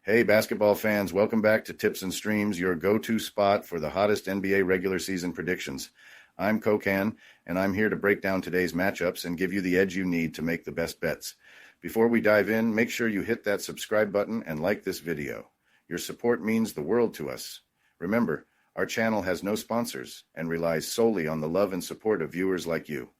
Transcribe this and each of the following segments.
Hey, basketball fans, welcome back to Tips and Streams, your go-to spot for the hottest NBA regular season predictions. I'm Kokan, and I'm here to break down today's matchups and give you the edge you need to make the best bets. Before we dive in, make sure you hit that subscribe button and like this video. Your support means the world to us. Remember, our channel has no sponsors and relies solely on the love and support of viewers like you.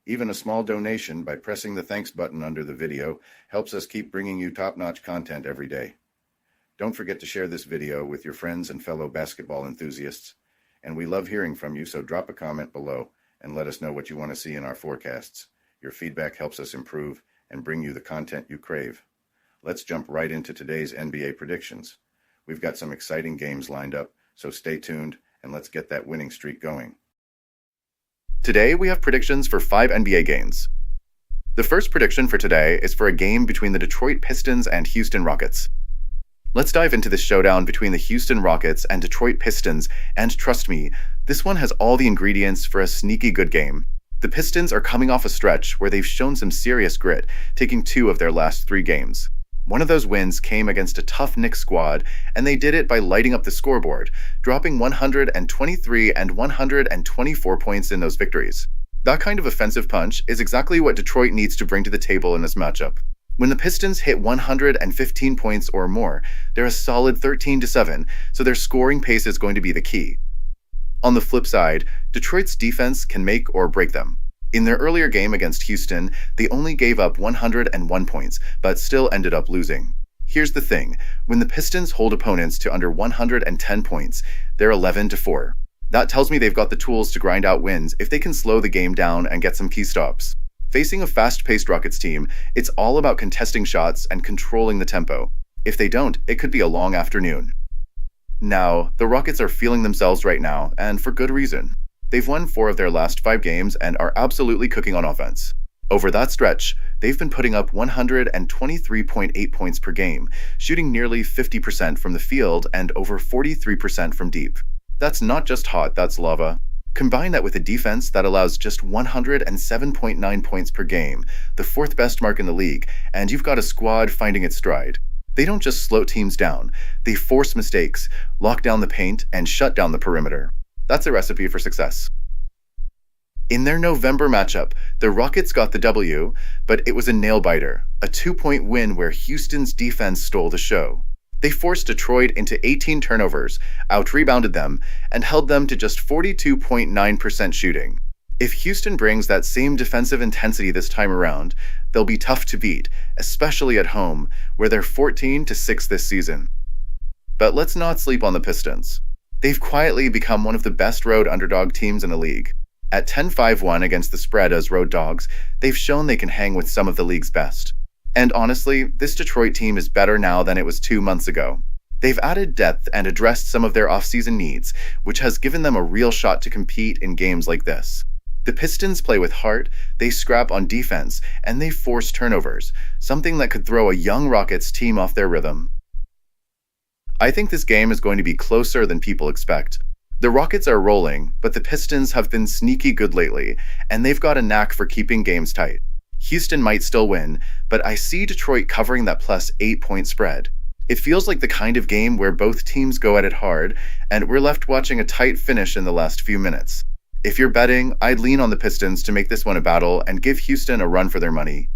Even a small donation by pressing the thanks button under the video helps us keep bringing you top-notch content every day. Don't forget to share this video with your friends and fellow basketball enthusiasts. And we love hearing from you, so drop a comment below and let us know what you want to see in our forecasts. Your feedback helps us improve and bring you the content you crave. Let's jump right into today's NBA predictions. We've got some exciting games lined up, so stay tuned and let's get that winning streak going. Today we have predictions for 5 NBA games. The first prediction for today is for a game between the Detroit Pistons and Houston Rockets. Let's dive into this showdown between the Houston Rockets and Detroit Pistons, and trust me, this one has all the ingredients for a sneaky good game. The Pistons are coming off a stretch where they've shown some serious grit, taking 2 of their last 3 games. One of those wins came against a tough Knicks squad, and they did it by lighting up the scoreboard, dropping 123 and 124 points in those victories. That kind of offensive punch is exactly what Detroit needs to bring to the table in this matchup. When the Pistons hit 115 points or more, they're a solid 13-7, so their scoring pace is going to be the key. On the flip side, Detroit's defense can make or break them. In their earlier game against Houston, they only gave up 101 points, but still ended up losing. Here's the thing, when the Pistons hold opponents to under 110 points, they're 11-4. That tells me they've got the tools to grind out wins if they can slow the game down and get some key stops. Facing a fast-paced Rockets team, it's all about contesting shots and controlling the tempo. If they don't, it could be a long afternoon. Now, the Rockets are feeling themselves right now, and for good reason. They've won 4 of their last 5 games and are absolutely cooking on offense. Over that stretch, they've been putting up 123.8 points per game, shooting nearly 50% from the field and over 43% from deep. That's not just hot, that's lava. Combine that with a defense that allows just 107.9 points per game, the 4th best mark in the league, and you've got a squad finding its stride. They don't just slow teams down, they force mistakes, lock down the paint, and shut down the perimeter. That's a recipe for success. In their November matchup, the Rockets got the W, but it was a nail-biter, a 2-point win where Houston's defense stole the show. They forced Detroit into 18 turnovers, out-rebounded them, and held them to just 42.9% shooting. If Houston brings that same defensive intensity this time around, they'll be tough to beat, especially at home, where they're 14-6 this season. But let's not sleep on the Pistons. They've quietly become one of the best road underdog teams in the league. At 10-5-1 against the spread as road dogs, they've shown they can hang with some of the league's best. And honestly, this Detroit team is better now than it was 2 months ago. They've added depth and addressed some of their offseason needs, which has given them a real shot to compete in games like this. The Pistons play with heart, they scrap on defense, and they force turnovers, something that could throw a young Rockets team off their rhythm. I think this game is going to be closer than people expect. The Rockets are rolling, but the Pistons have been sneaky good lately, and they've got a knack for keeping games tight. Houston might still win, but I see Detroit covering that plus 8-point spread. It feels like the kind of game where both teams go at it hard, and we're left watching a tight finish in the last few minutes. If you're betting, I'd lean on the Pistons to make this one a battle and give Houston a run for their money.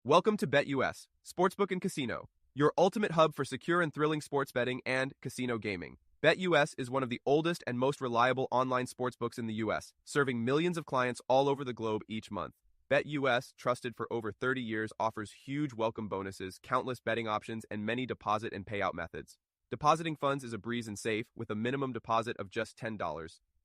Welcome to BetUS, Sportsbook and Casino, your ultimate hub for secure and thrilling sports betting and casino gaming. BetUS is one of the oldest and most reliable online sportsbooks in the U.S., serving millions of clients all over the globe each month. BetUS, trusted for over 30 years, offers huge welcome bonuses, countless betting options, and many deposit and payout methods. Depositing funds is a breeze and safe, with a minimum deposit of just $10.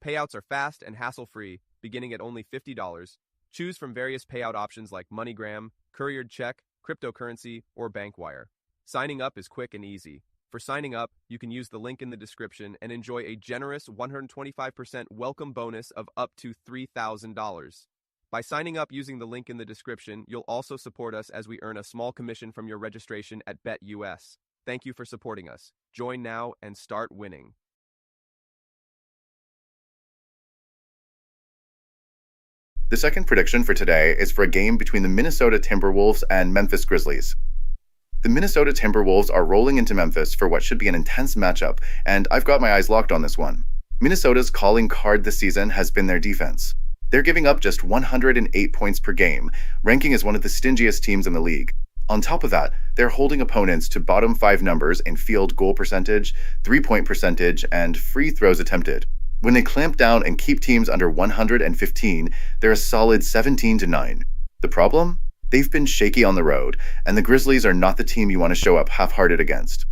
Payouts are fast and hassle-free, beginning at only $50. Choose from various payout options like MoneyGram, couriered check, cryptocurrency, or bank wire. Signing up is quick and easy. For signing up, you can use the link in the description and enjoy a generous 125% welcome bonus of up to $3,000. By signing up using the link in the description, you'll also support us as we earn a small commission from your registration at BetUS. Thank you for supporting us. Join now and start winning. The second prediction for today is for a game between the Minnesota Timberwolves and Memphis Grizzlies. The Minnesota Timberwolves are rolling into Memphis for what should be an intense matchup, and I've got my eyes locked on this one. Minnesota's calling card this season has been their defense. They're giving up just 108 points per game, ranking as one of the stingiest teams in the league. On top of that, they're holding opponents to bottom 5 numbers in field goal percentage, 3-point percentage, and free throws attempted. When they clamp down and keep teams under 115, they're a solid 17-9. The problem? They've been shaky on the road, and the Grizzlies are not the team you want to show up half-hearted against.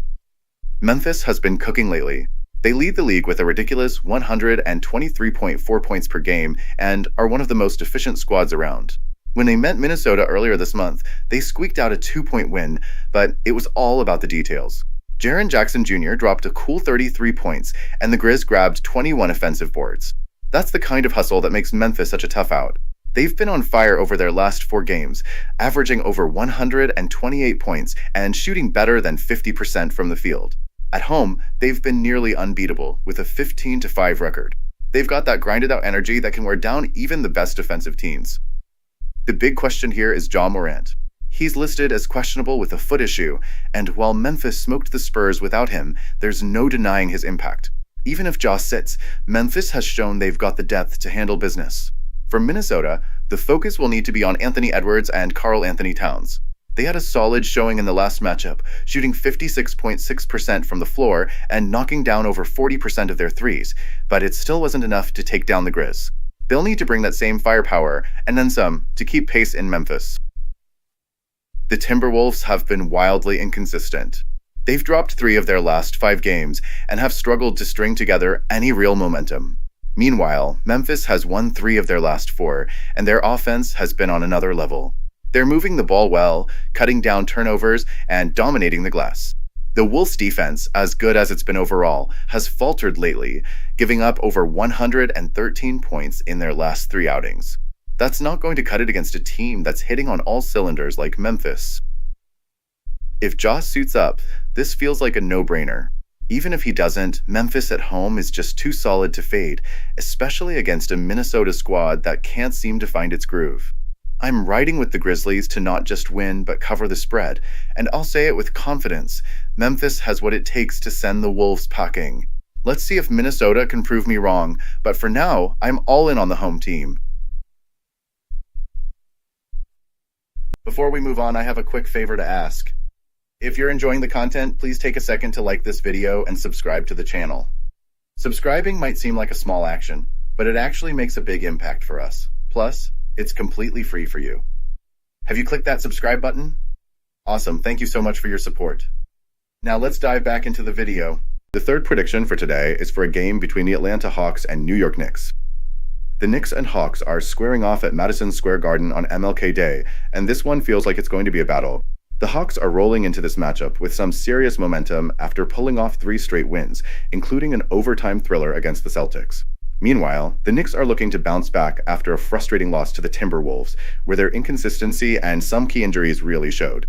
Memphis has been cooking lately. They lead the league with a ridiculous 123.4 points per game and are one of the most efficient squads around. When they met Minnesota earlier this month, they squeaked out a 2-point win, but it was all about the details. Jaren Jackson Jr. dropped a cool 33 points, and the Grizz grabbed 21 offensive boards. That's the kind of hustle that makes Memphis such a tough out. They've been on fire over their last 4 games, averaging over 128 points and shooting better than 50% from the field. At home, they've been nearly unbeatable, with a 15-5 record. They've got that grinded-out energy that can wear down even the best defensive teams. The big question here is Ja Morant. He's listed as questionable with a foot issue, and while Memphis smoked the Spurs without him, there's no denying his impact. Even if Ja sits, Memphis has shown they've got the depth to handle business. For Minnesota, the focus will need to be on Anthony Edwards and Karl Anthony Towns. They had a solid showing in the last matchup, shooting 56.6% from the floor and knocking down over 40% of their threes, but it still wasn't enough to take down the Grizz. They'll need to bring that same firepower, and then some, to keep pace in Memphis. The Timberwolves have been wildly inconsistent. They've dropped 3 of their last 5 games and have struggled to string together any real momentum. Meanwhile, Memphis has won 3 of their last 4, and their offense has been on another level. They're moving the ball well, cutting down turnovers, and dominating the glass. The Wolves' defense, as good as it's been overall, has faltered lately, giving up over 113 points in their last 3 outings. That's not going to cut it against a team that's hitting on all cylinders like Memphis. If Ja suits up, this feels like a no-brainer. Even if he doesn't, Memphis at home is just too solid to fade, especially against a Minnesota squad that can't seem to find its groove. I'm riding with the Grizzlies to not just win but cover the spread, and I'll say it with confidence. Memphis has what it takes to send the Wolves packing. Let's see if Minnesota can prove me wrong, but for now, I'm all in on the home team. Before we move on, I have a quick favor to ask. If you're enjoying the content, please take a second to like this video and subscribe to the channel. Subscribing might seem like a small action, but it actually makes a big impact for us. Plus, it's completely free for you. Have you clicked that subscribe button? Awesome, thank you so much for your support. Now let's dive back into the video. The third prediction for today is for a game between the Atlanta Hawks and New York Knicks. The Knicks and Hawks are squaring off at Madison Square Garden on MLK Day, and this one feels like it's going to be a battle. The Hawks are rolling into this matchup with some serious momentum after pulling off 3 straight wins, including an overtime thriller against the Celtics. Meanwhile, the Knicks are looking to bounce back after a frustrating loss to the Timberwolves, where their inconsistency and some key injuries really showed.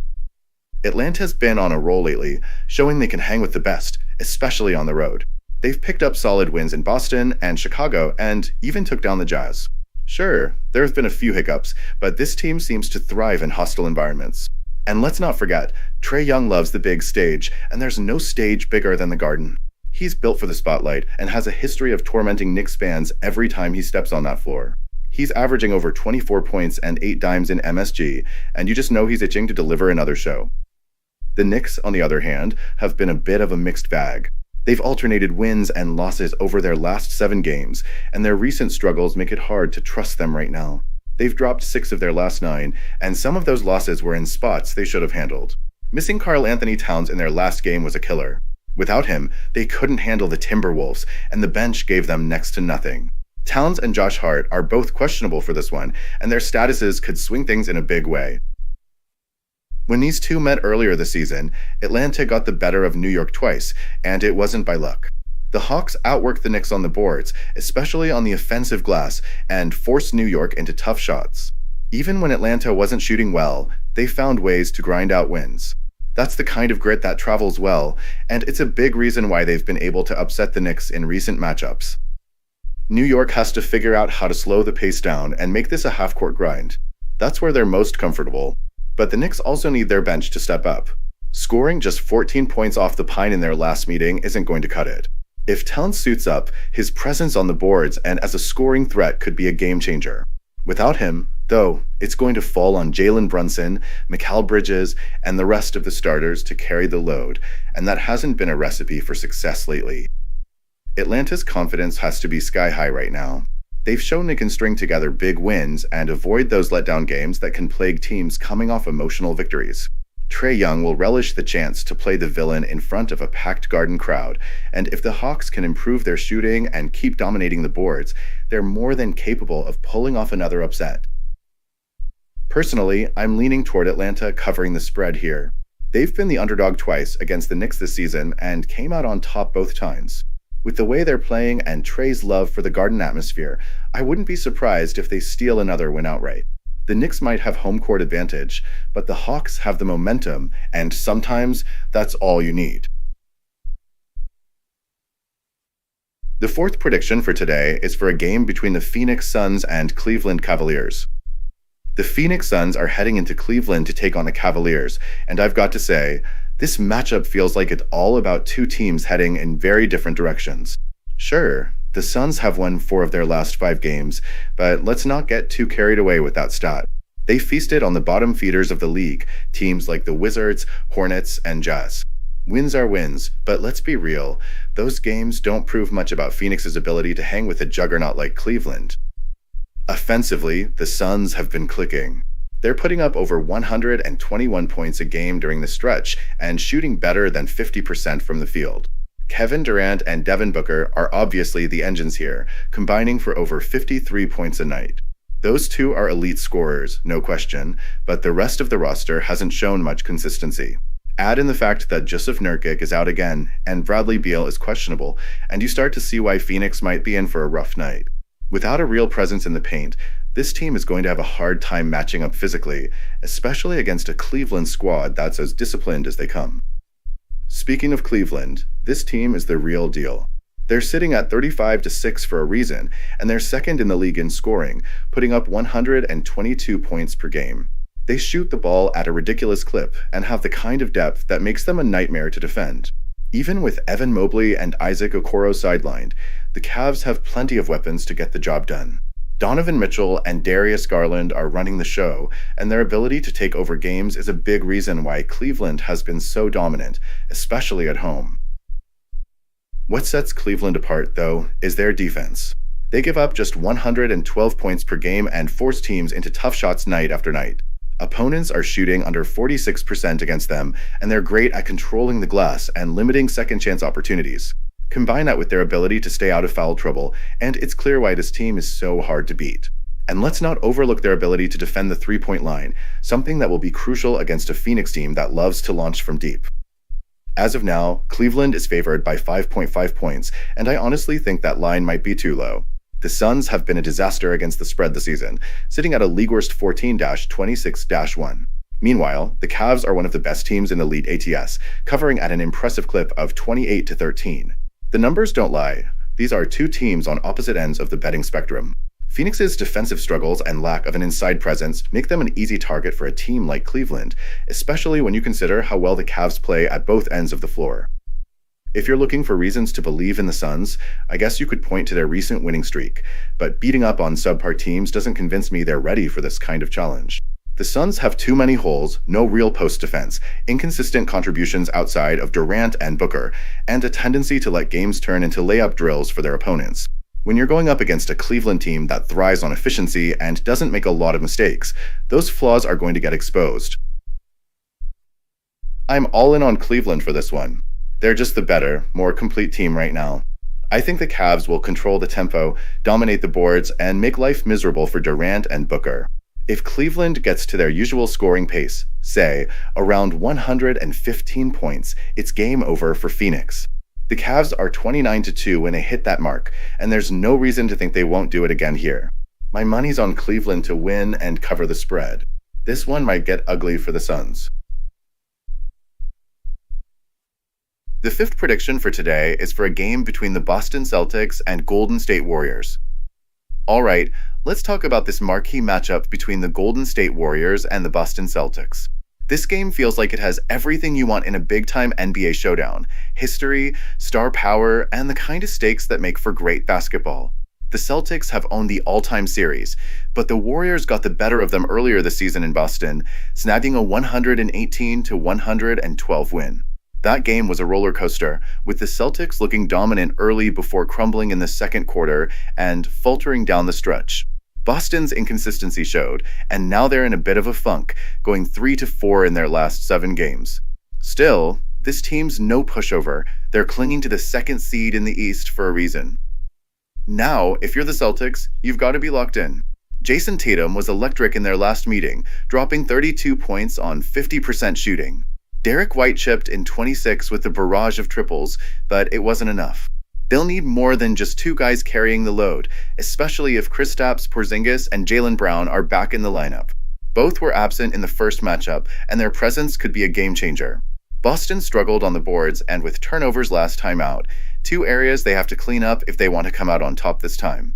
Atlanta's been on a roll lately, showing they can hang with the best, especially on the road. They've picked up solid wins in Boston and Chicago and even took down the Jazz. Sure, there have been a few hiccups, but this team seems to thrive in hostile environments. And let's not forget, Trae Young loves the big stage, and there's no stage bigger than the Garden. He's built for the spotlight and has a history of tormenting Knicks fans every time he steps on that floor. He's averaging over 24 points and 8 dimes in MSG, and you just know he's itching to deliver another show. The Knicks, on the other hand, have been a bit of a mixed bag. They've alternated wins and losses over their last 7 games, and their recent struggles make it hard to trust them right now. They've dropped 6 of their last 9, and some of those losses were in spots they should have handled. Missing Karl Anthony Towns in their last game was a killer. Without him, they couldn't handle the Timberwolves, and the bench gave them next to nothing. Towns and Josh Hart are both questionable for this one, and their statuses could swing things in a big way. When these two met earlier this season, Atlanta got the better of New York twice, and it wasn't by luck. The Hawks outworked the Knicks on the boards, especially on the offensive glass, and forced New York into tough shots. Even when Atlanta wasn't shooting well, they found ways to grind out wins. That's the kind of grit that travels well, and it's a big reason why they've been able to upset the Knicks in recent matchups. New York has to figure out how to slow the pace down and make this a half-court grind. That's where they're most comfortable. But the Knicks also need their bench to step up. Scoring just 14 points off the pine in their last meeting isn't going to cut it. If Towns suits up, his presence on the boards and as a scoring threat could be a game changer. Without him, though, it's going to fall on Jalen Brunson, Mikal Bridges, and the rest of the starters to carry the load, and that hasn't been a recipe for success lately. Atlanta's confidence has to be sky high right now. They've shown they can string together big wins and avoid those letdown games that can plague teams coming off emotional victories. Trae Young will relish the chance to play the villain in front of a packed Garden crowd, and if the Hawks can improve their shooting and keep dominating the boards, they're more than capable of pulling off another upset. Personally, I'm leaning toward Atlanta covering the spread here. They've been the underdog twice against the Knicks this season and came out on top both times. With the way they're playing and Trae's love for the Garden atmosphere, I wouldn't be surprised if they steal another win outright. The Knicks might have home court advantage, but the Hawks have the momentum, and sometimes that's all you need. The fourth prediction for today is for a game between the Phoenix Suns and Cleveland Cavaliers. The Phoenix Suns are heading into Cleveland to take on the Cavaliers, and I've got to say, this matchup feels like it's all about two teams heading in very different directions. Sure, the Suns have won 4 of their last 5 games, but let's not get too carried away with that stat. They feasted on the bottom feeders of the league, teams like the Wizards, Hornets, and Jazz. Wins are wins, but let's be real, those games don't prove much about Phoenix's ability to hang with a juggernaut like Cleveland. Offensively, the Suns have been clicking. They're putting up over 121 points a game during the stretch and shooting better than 50% from the field. Kevin Durant and Devin Booker are obviously the engines here, combining for over 53 points a night. Those two are elite scorers, no question, but the rest of the roster hasn't shown much consistency. Add in the fact that Jusuf Nurkic is out again, and Bradley Beal is questionable, and you start to see why Phoenix might be in for a rough night. Without a real presence in the paint, this team is going to have a hard time matching up physically, especially against a Cleveland squad that's as disciplined as they come. Speaking of Cleveland, this team is the real deal. They're sitting at 35-6 for a reason, and they're second in the league in scoring, putting up 122 points per game. They shoot the ball at a ridiculous clip and have the kind of depth that makes them a nightmare to defend. Even with Evan Mobley and Isaac Okoro sidelined, the Cavs have plenty of weapons to get the job done. Donovan Mitchell and Darius Garland are running the show, and their ability to take over games is a big reason why Cleveland has been so dominant, especially at home. What sets Cleveland apart, though, is their defense. They give up just 112 points per game and force teams into tough shots night after night. Opponents are shooting under 46% against them, and they're great at controlling the glass and limiting second-chance opportunities. Combine that with their ability to stay out of foul trouble, and it's clear why this team is so hard to beat. And let's not overlook their ability to defend the three-point line, something that will be crucial against a Phoenix team that loves to launch from deep. As of now, Cleveland is favored by 5.5 points, and I honestly think that line might be too low. The Suns have been a disaster against the spread this season, sitting at a league-worst 14-26-1. Meanwhile, the Cavs are one of the best teams in the league ATS, covering at an impressive clip of 28-13. The numbers don't lie. These are two teams on opposite ends of the betting spectrum. Phoenix's defensive struggles and lack of an inside presence make them an easy target for a team like Cleveland, especially when you consider how well the Cavs play at both ends of the floor. If you're looking for reasons to believe in the Suns, I guess you could point to their recent winning streak, but beating up on subpar teams doesn't convince me they're ready for this kind of challenge. The Suns have too many holes, no real post defense, inconsistent contributions outside of Durant and Booker, and a tendency to let games turn into layup drills for their opponents. When you're going up against a Cleveland team that thrives on efficiency and doesn't make a lot of mistakes, those flaws are going to get exposed. I'm all in on Cleveland for this one. They're just the better, more complete team right now. I think the Cavs will control the tempo, dominate the boards, and make life miserable for Durant and Booker. If Cleveland gets to their usual scoring pace, say, around 115 points, it's game over for Phoenix. The Cavs are 29-2 when they hit that mark, and there's no reason to think they won't do it again here. My money's on Cleveland to win and cover the spread. This one might get ugly for the Suns. The fifth prediction for today is for a game between the Boston Celtics and Golden State Warriors. All right, let's talk about this marquee matchup between the Golden State Warriors and the Boston Celtics. This game feels like it has everything you want in a big-time NBA showdown: history, star power, and the kind of stakes that make for great basketball. The Celtics have owned the all-time series, but the Warriors got the better of them earlier this season in Boston, snagging a 118-112 win. That game was a roller coaster, with the Celtics looking dominant early before crumbling in the second quarter and faltering down the stretch. Boston's inconsistency showed, and now they're in a bit of a funk, going 3-4 in their last 7 games. Still, this team's no pushover. They're clinging to the second seed in the East for a reason. Now, if you're the Celtics, you've got to be locked in. Jason Tatum was electric in their last meeting, dropping 32 points on 50% shooting. Derek White chipped in 26 with a barrage of triples, but it wasn't enough. They'll need more than just 2 guys carrying the load, especially if Kristaps Porzingis and Jaylen Brown are back in the lineup. Both were absent in the first matchup, and their presence could be a game changer. Boston struggled on the boards and with turnovers last time out, 2 areas they have to clean up if they want to come out on top this time.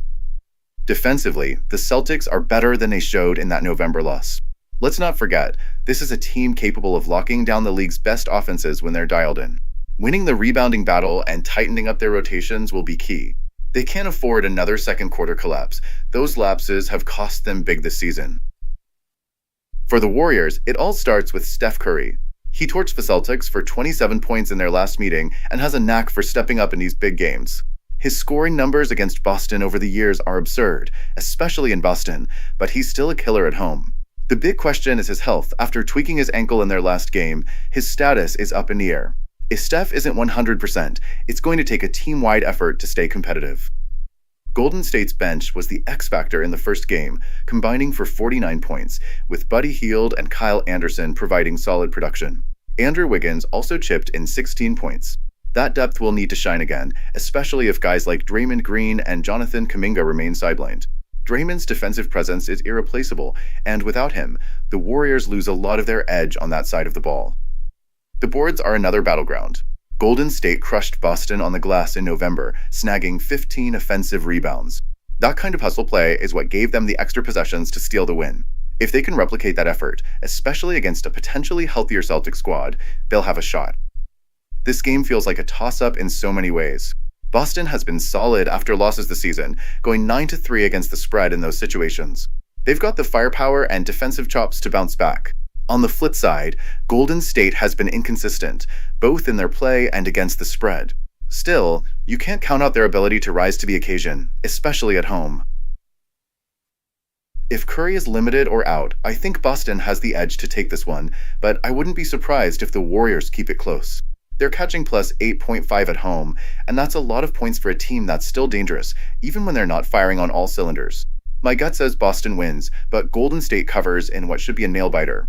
Defensively, the Celtics are better than they showed in that November loss. Let's not forget, this is a team capable of locking down the league's best offenses when they're dialed in. Winning the rebounding battle and tightening up their rotations will be key. They can't afford another second quarter collapse. Those lapses have cost them big this season. For the Warriors, it all starts with Steph Curry. He torched the Celtics for 27 points in their last meeting and has a knack for stepping up in these big games. His scoring numbers against Boston over the years are absurd, especially in Boston, but he's still a killer at home. The big question is his health. After tweaking his ankle in their last game, his status is up in the air. If Steph isn't 100%, it's going to take a team-wide effort to stay competitive. Golden State's bench was the X factor in the first game, combining for 49 points, with Buddy Hield and Kyle Anderson providing solid production. Andrew Wiggins also chipped in 16 points. That depth will need to shine again, especially if guys like Draymond Green and Jonathan Kuminga remain sidelined. Draymond's defensive presence is irreplaceable, and without him, the Warriors lose a lot of their edge on that side of the ball. The boards are another battleground. Golden State crushed Boston on the glass in November, snagging 15 offensive rebounds. That kind of hustle play is what gave them the extra possessions to steal the win. If they can replicate that effort, especially against a potentially healthier Celtics squad, they'll have a shot. This game feels like a toss-up in so many ways. Boston has been solid after losses this season, going 9-3 against the spread in those situations. They've got the firepower and defensive chops to bounce back. On the flip side, Golden State has been inconsistent, both in their play and against the spread. Still, you can't count out their ability to rise to the occasion, especially at home. If Curry is limited or out, I think Boston has the edge to take this one, but I wouldn't be surprised if the Warriors keep it close. They're catching plus 8.5 at home, and that's a lot of points for a team that's still dangerous, even when they're not firing on all cylinders. My gut says Boston wins, but Golden State covers in what should be a nail-biter.